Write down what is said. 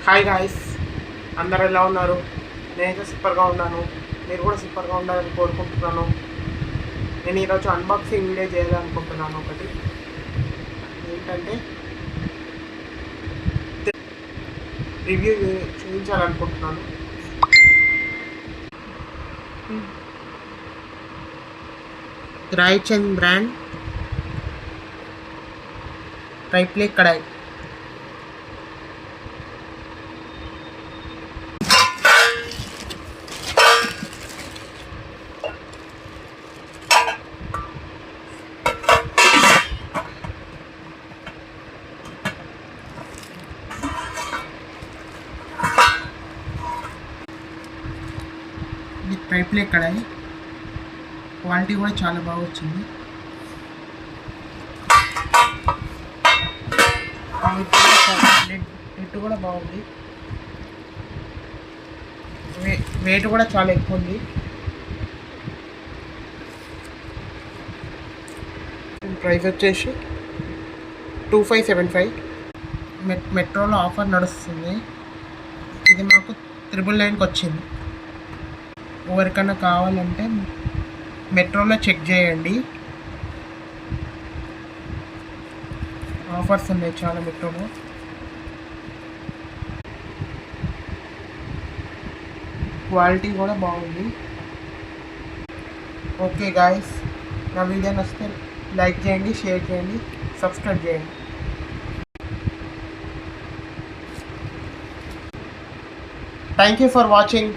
Hi guys, అందరు ఎలా ఉన్నారు? నేనైతే సూపర్గా ఉన్నాను. మీరు కూడా సూపర్గా ఉండాలని కోరుకుంటున్నాను. నేను ఈరోజు అన్బాక్సింగ్ వీడియో చేయాలనుకుంటున్నాను. ఒకటి ఏంటంటే రివ్యూ చూపించాలనుకుంటున్నాను. రాయచంద్ బ్రాండ్ ట్రైప్లే కడాయి. ఇది ట్రైప్లే కడాయి. క్వాలిటీ కూడా చాలా బాగా వచ్చింది. నెట్ కూడా బాగుంది. వెయిట్ కూడా చాలా ఎక్కువ ఉంది. ప్రైస్ వచ్చేసి 2575. మెట్రోలో ఆఫర్ నడుస్తుంది. ఇది మాకు 999కి వచ్చింది. ఎవరికైనా కావాలంటే మెట్రోలో చెక్ చేయండి, ఆఫర్స్ ఉన్నాయి చాలా మెట్రోలో. క్వాలిటీ కూడా బాగుంది. ఓకే గాయస్, నా వీడియో నచ్చితే లైక్ చేయండి, షేర్ చేయండి, సబ్స్క్రైబ్ చేయండి. Thank you for watching.